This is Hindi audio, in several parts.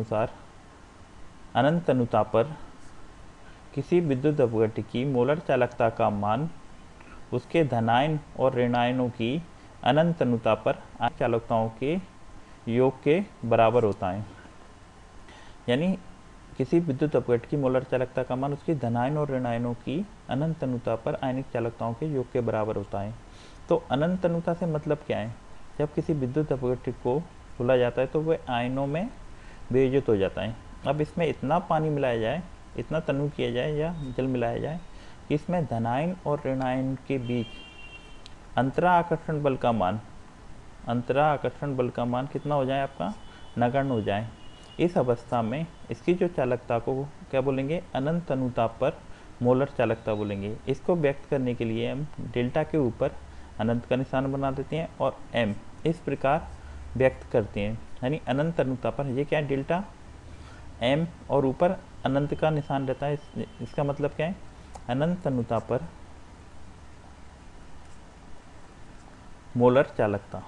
अनुसार अनंत अनुता पर किसी विद्युत अपघट्य की मोलर चालकता का मान उसके धनायन और ऋणायनों की अनंत अनुता पर आयनिक चालकताओं के योग के बराबर होता है। यानी किसी विद्युत अपघट्य की मोलर चालकता का मान उसकी धनायन और ऋणायनों की अनंत अनुता पर आयनिक चालकताओं के योग के बराबर होता है। तो अनंत अनुता से मतलब क्या है? जब किसी विद्युत अपघट्य को खोला जाता है तो वह आयनों में वियोजित हो जाता है। अब इसमें इतना पानी मिलाया जाए, इतना तनु किया जाए या जल मिलाया जाए कि इसमें धनायन और ऋणायन के बीच अंतरा आकर्षण बल का मान कितना हो जाए? आपका नगण्य हो जाए। इस अवस्था में इसकी जो चालकता को क्या बोलेंगे? अनंत अनुता पर मोलर चालकता बोलेंगे। इसको व्यक्त करने के लिए हम डेल्टा के ऊपर अनंत का निशान बना देते हैं और m इस प्रकार व्यक्त करते हैं। यानी अनंत अनुता पर ये क्या है? डेल्टा m और ऊपर अनंत का निशान रहता है। इसका मतलब क्या है? अनंत अनुता पर मोलर चालकता।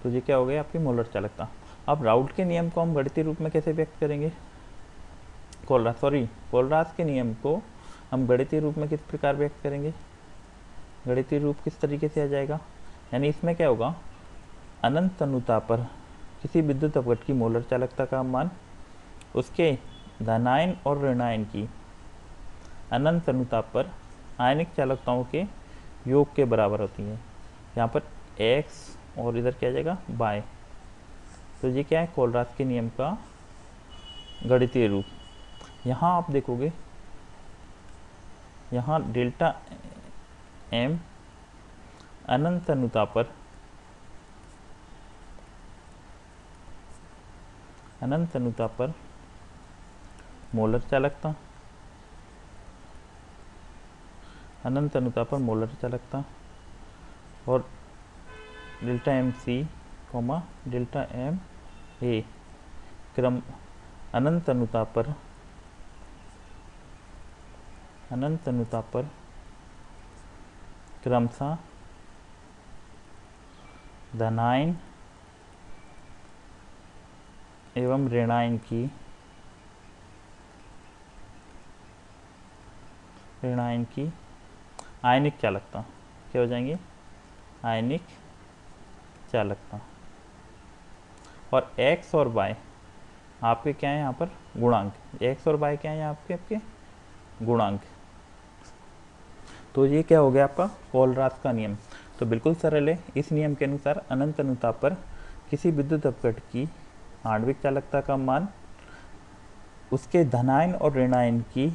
तो ये क्या हो गया? आपकी मोलर चालकता। अब राउल्ट के नियम को हम गणितीय रूप में कैसे व्यक्त करेंगे? कोलरास के नियम को हम गणितीय रूप में किस प्रकार व्यक्त करेंगे? गणितीय रूप किस तरीके से आ जाएगा? यानी इसमें क्या होगा? अनंत अनुता पर किसी विद्युत अपघट्य की मोलर चालकता का मान उसके धनायन और ऋणायन की अनंत अनुता पर आयनिक चालकताओं के योग के बराबर होती है। यहाँ पर x और इधर क्या आ जाएगा? y। तो ये क्या है? कोलरास के नियम का गणितीय रूप। यहाँ आप देखोगे, यहाँ डेल्टा m अनंत अनुता पर मोलर चालकता, अनंत अनुता पर मोलर चालकता और delta M C delta M A क्रम अनंत अनुता पर क्रमशः धनायन एवं ऋणायन की आयनिक चालकता क्या हो जाएंगी? आयनिक चालकता। और x और y आपके क्या है? यहाँ पर गुणांक। x और y क्या है? आपके गुणांक। तो ये क्या हो गया? आपका कोलरास का नियम। तो बिल्कुल सरल है। इस नियम के अनुसार अनंत अनुता पर किसी विद्युत अपघट्य की आणविक चालकता का मान उसके धनायन और ऋणायन की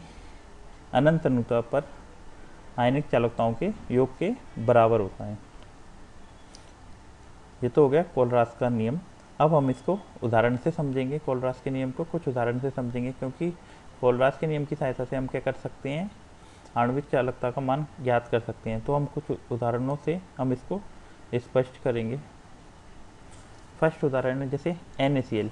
अनंत अनुता पर आयनिक चालकताओं के योग के बराबर होता है। ये तो हो गया कोलरास का नियम। अब हम इसको उदाहरण से समझेंगे। कोलरास के नियम को कुछ उदाहरण से समझेंगे, क्योंकि कोलरास के नियम की सहायता से हम क्या कर सकते हैं? आणविक चालकता का मान ज्ञात कर सकते हैं। तो हम कुछ उदाहरणों से हम इसको स्पष्ट करेंगे। फर्स्ट उदाहरण है जैसे NaCl,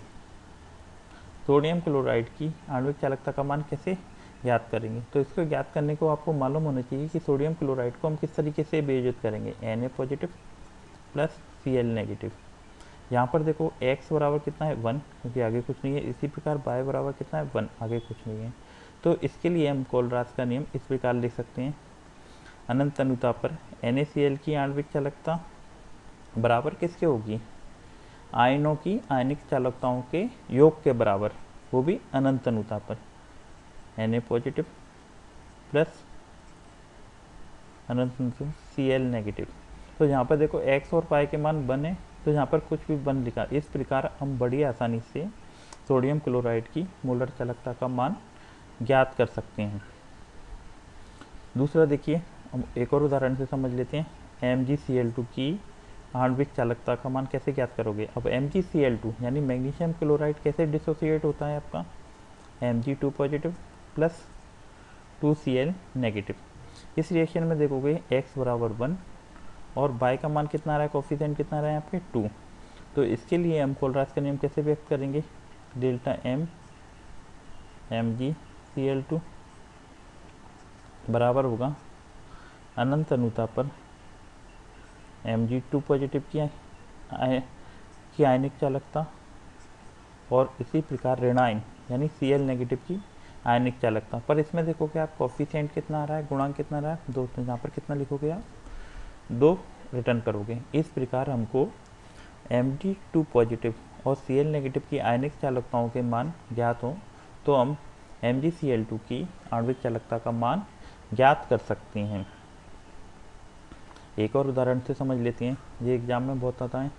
सोडियम क्लोराइड की आणविक चालकता का मान कैसे ज्ञात करेंगे? तो इसको ज्ञात करने को आपको मालूम होना चाहिए कि सोडियम क्लोराइड को हम किस तरीके से वियोजित करेंगे। Na positive plus Cl negative. यहाँ पर देखो x बराबर कितना है? 1, क्योंकि आगे कुछ नहीं है। इसी प्रकार y बराबर कितना है? 1, आगे कुछ नहीं है। तो इसके लिए हम कोलरास का नियम इस प्रकार लिख सकते हैं। अनंत अनुता पर NaCl की आणविक चालकता बराबर किसके होगी? आयनों की आयनिक चालकताओं के योग के बराबर, वो भी अनंत अनुता पर। Na पॉजिटिव प्लस अनंत Cl नेगेटिव। तो यहाँ पर देखो x और y के मान 1 है, तो यहाँ पर कुछ भी 1 लिखा। इस प्रकार हम बड़ी आसानी से सोडियम क्लोराइड की मोलर चालकता का मान ज्ञात कर सकते हैं। दूसरा देखिए, हम एक और उदाहरण से समझ लेते हैं। MgCl2 की आणविक चालकता का मान कैसे ज्ञात करोगे? अब MgCl2 यानी मैग्नीशियम क्लोराइड कैसे डिसोसिएट होता है? आपका Mg2 positive plus 2Cl negative. इस रिएक्शन में देखोगे x बराबर 1 और y का मान कितना आ रहा है? कोफिशिएंट कितना आ रहा है आपके? 2। तो इसके लिए हम कोलरास का नियम कैसे व्यक्त करेंगे? डेल्टा m MgCl2 बराबर होगा अनंत अनुता पर Mg2 पॉजिटिव की की आयनिक चालकता और इसी प्रकार ऋणायन यानी Cl नेगेटिव की आयनिक चालकता। पर इसमें देखोगे आप कोफिशिएंट कितना आ रहा है, गुणांक कितना आ रहा है, 2। तो यहाँ पर कितना लिखोगे आप, 2 रिटर्न करोगे। इस प्रकार हमको Mg2 पॉजिटिव और Cl नेगेटिव की आयनिक चालकताओं के मान ज्ञात हो तो हम MgCl2 की आणविक चालकता का मान ज्ञात कर सकते हैं। एक और उदाहरण से समझ लेते हैं, ये एग्जाम में बहुत आता है,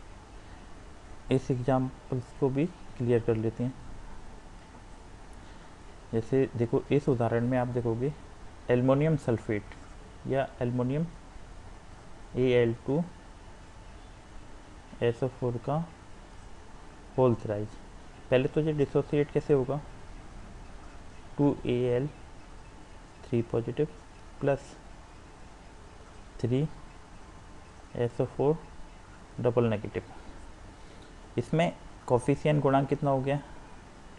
इस एग्जाम्पल्स को भी क्लियर कर लेते हैं। जैसे देखो इस उदाहरण में आप देखोगे एल्युमिनियम सल्फेट या एल्युमिनियम Al2SO4 का होल थ्राइज। पहले तो ये डिसोसिएट कैसे होगा, 2Al3 positive plus 3SO4 double negative. इसमें कोफिशिएंट गुणांक कितना हो गया,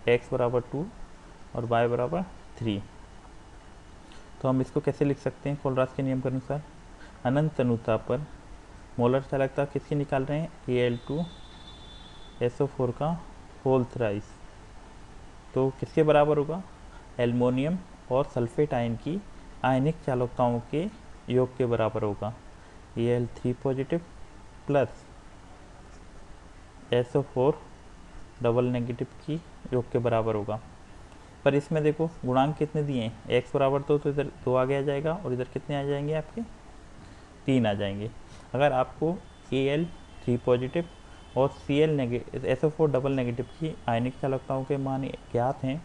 x बराबर 2 और y बराबर 3। तो हम इसको कैसे लिख सकते हैं, कोलरास के नियम के अनुसार अनंत अनुता पर मोलर चालकता किसकी निकाल रहे हैं, Al2SO4 का होल थ्राइस। तो किसके बराबर होगा, एल्युमिनियम और सल्फेट आयन की आयनिक चालकताओं के योग के बराबर होगा। Al3 positive plus SO4 double negative की योग के बराबर होगा। पर इसमें देखो गुणांक कितने दिए हैं, x बराबर 2 तो इधर 2 आगे आ जाएगा और इधर कितने आ जाएंगे आपके, 3 आ जाएंगे। अगर आपको Al3 पॉजिटिव और Cl negative SO4 double negative की आयनिक चालकताओं के मान ज्ञात हैं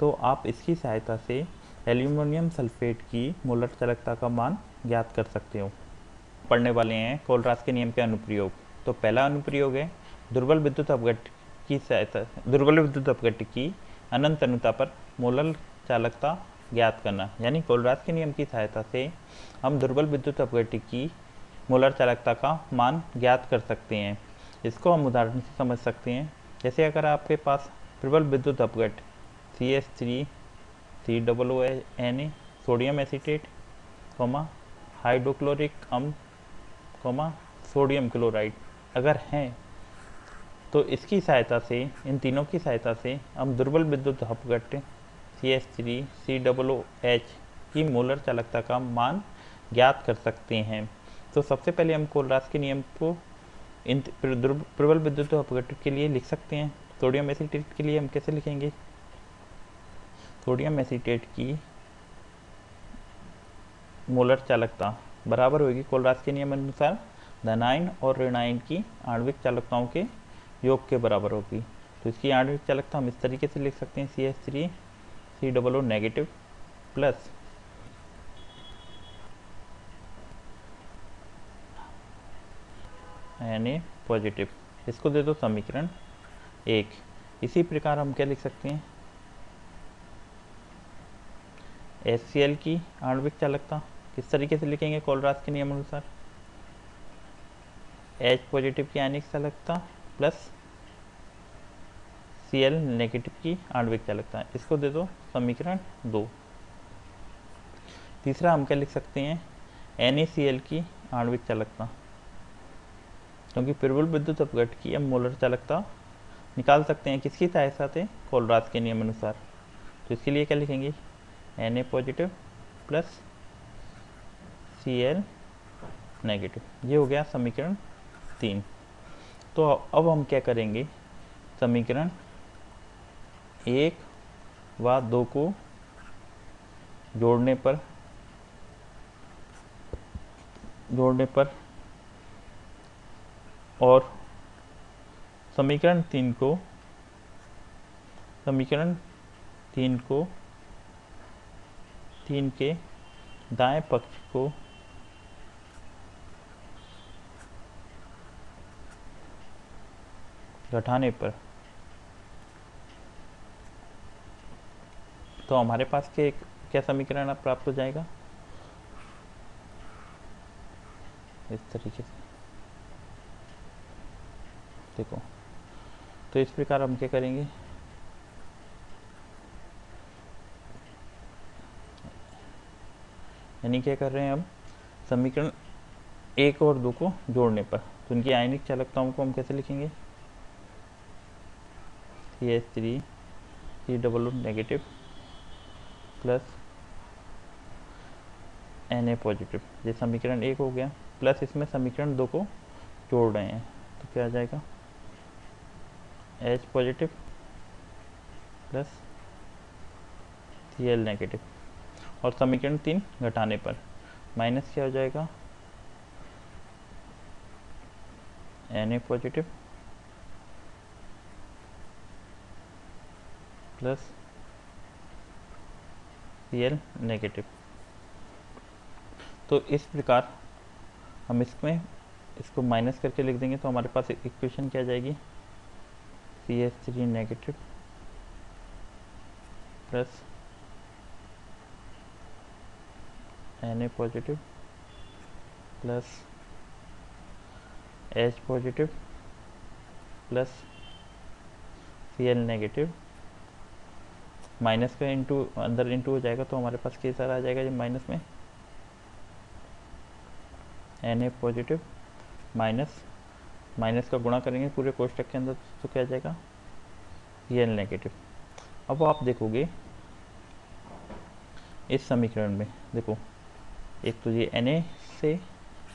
तो आप इसकी सहायता से एल्युमिनियम सल्फेट की मोलर चालकता का मान ज्ञात कर सकते हो। पढ़ने वाले हैं कोलरास के नियम के अनुप्रयोग। तो पहला अनुप्रयोग है दुर्बल विद्युत अपघट्य की सहायता, दुर्बल विद्युत अपघट्य की अनंत अनुता पर मोलर चालकता ज्ञात करना। यानी कोलरास के नियम की सहायता से हम दुर्बल विद्युत अपघट्य की मोलर चालकता का मान ज्ञात कर सकते हैं। इसको हम उदाहरण से समझ सकते हैं। जैसे अगर आपके पास प्रबल विद्युत अपघट्य CH3COONA सोडियम एसीटेट, हाइड्रोक्लोरिक अम्ल, सोडियम क्लोराइड अगर हैं तो इसकी सहायता से, इन तीनों की सहायता से हम दुर्बल विद्युत अपघट्य CH3COOH की मोलर चालकता का मान ज्ञात कर सकते हैं। तो सबसे पहले हम कोलरास के नियम को इन प्रबल विद्युत अपघट्य के लिए लिख सकते हैं। सोडियम एसीटेट के लिए हम कैसे लिखेंगे, सोडियम एसीटेट की मोलर चालकता बराबर होगी कोलरास के नियम अनुसार धनायन और ऋणायन की आणविक चालकताओं के योग के बराबर होगी। तो इसकी आणविक चालकता हम इस तरीके से लिख सकते हैं, CH3COO negative plus Na positive. इसको दे दो समीकरण 1। इसी प्रकार हम क्या लिख सकते हैं, HCl की आणविक चालकता किस तरीके से लिखेंगे कोलरास के नियम अनुसार, H पॉजिटिव की आयनिक चालकता प्लस Cl नेगेटिव की आणविक चालकता। इसको दे दो समीकरण 2। तीसरा हम क्या लिख सकते हैं, NaCl की आणविक चालकता, क्योंकि प्रबल विद्युत अपघट्य की हम मोलर चालकता निकाल सकते हैं किसकी सहायता से, कोलरास के नियम अनुसार। तो इसके लिए क्या लिखेंगे, Na positive plus Cl negative. ये हो गया समीकरण 3। तो अब हम क्या करेंगे, समीकरण 1 व 2 को जोड़ने पर और समीकरण 3 को 3 के दाएं पक्ष को घटाने पर तो हमारे पास के क्या समीकरण अब प्राप्त हो जाएगा, इस तरीके से देखो। तो इस प्रकार हम क्या करेंगे, यानी क्या कर रहे हैं हम, समीकरण 1 और 2 को जोड़ने पर तो इनकी आयनिक चालकताओं को हम कैसे लिखेंगे, CH3 COO negative plus Na positive, ये समीकरण 1 हो गया। प्लस इसमें समीकरण 2 को जोड़ रहे हैं तो क्या आ जाएगा, H positive plus Cl negative, और समीकरण 3 घटाने पर माइनस क्या हो जाएगा, Na positive plus Cl negative. तो इस प्रकार हम इसको माइनस करके लिख देंगे तो हमारे पास इक्वेशन क्या आ जाएगी, CH3 negative plus Na positive plus H positive plus Cl negative, minus का इंटू अंदर इंटू हो जाएगा तो हमारे पास कैसा आ जाएगा, ये माइनस में Na पॉजिटिव माइनस का गुणा करेंगे पूरे कोष्ठक के अंदर तो क्या आ जाएगा, Cl नेगेटिव। अब आप देखोगे इस समीकरण में, देखो एक तो ये Na से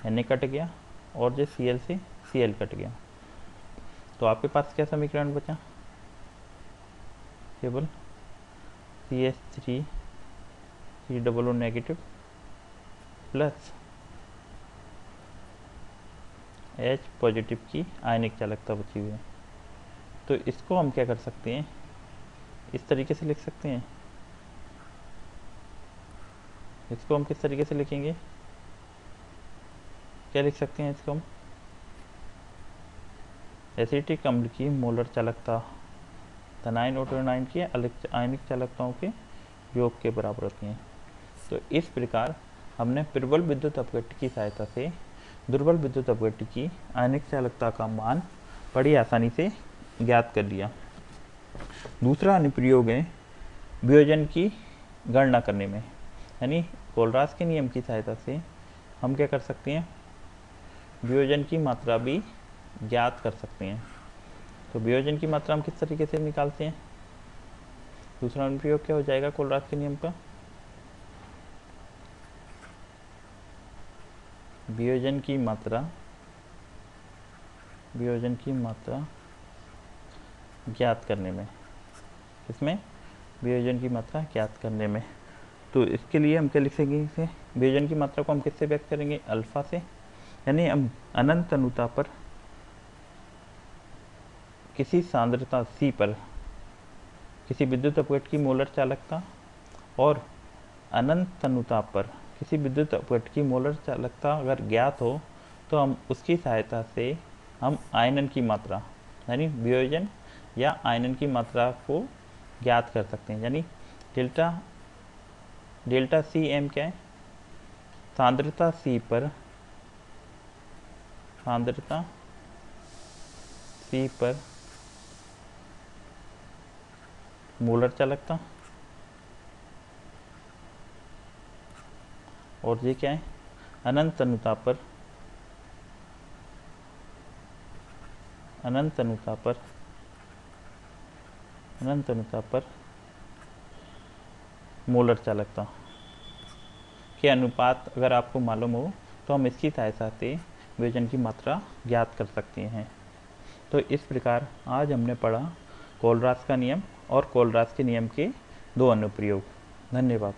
Na कट गया और जो Cl से Cl कट गया, तो आपके पास क्या समीकरण बचा, केवल CH3 COO negative plus H positive की आयनिक चालकता बची हुई है। तो इसको हम क्या कर सकते हैं, इस तरीके से लिख सकते हैं। इसको हम किस तरीके से लिखेंगे, क्या लिख सकते हैं इसको हम, एसिटिक अम्ल की मोलर चालकता धनायन और ऋणायन की आयनिक चालकताओं के योग के बराबर होती हैं। तो इस प्रकार हमने प्रबल विद्युत अपघट्य की सहायता से दुर्बल विद्युत अपघट्य की आयनिक चालकता का मान बड़ी आसानी से ज्ञात कर लिया। दूसरा अनुप्रयोग है वियोजन की गणना करने में, यानी कोलरास के नियम की सहायता से हम क्या कर सकते हैं, वियोजन की मात्रा भी ज्ञात कर सकते हैं। तो वियोजन की मात्रा हम किस तरीके से निकालते हैं, दूसरा अनुप्रयोग क्या हो जाएगा कोलरास के नियम का, वियोजन की मात्रा ज्ञात करने में, इसमें वियोजन की मात्रा ज्ञात करने में। तो इसके लिए हम क्या लिखेंगे, इसे वियोजन की मात्रा को हम किससे व्यक्त करेंगे, अल्फा से, यानी हम अनंत अनुता पर किसी सांद्रता C पर किसी विद्युत अपघट्य की मोलर चालकता और अनंत अनुता पर किसी विद्युत अपघट्य की मोलर चालकता अगर ज्ञात हो तो हम उसकी सहायता से हम आयनन की मात्रा यानी वियोजन या आयनन की मात्रा को ज्ञात कर सकते हैं। यानी डेल्टा CM क्या है, सांद्रता C पर मोलर चालकता, और ये क्या है, अनंत अनुता पर मोलर चालकता के अनुपात अगर आपको मालूम हो तो हम इसकी सहायता से वियोजन की मात्रा ज्ञात कर सकते हैं। तो इस प्रकार आज हमने पढ़ा कोलरास का नियम और कोलरास के नियम के 2 अनुप्रयोग। धन्यवाद।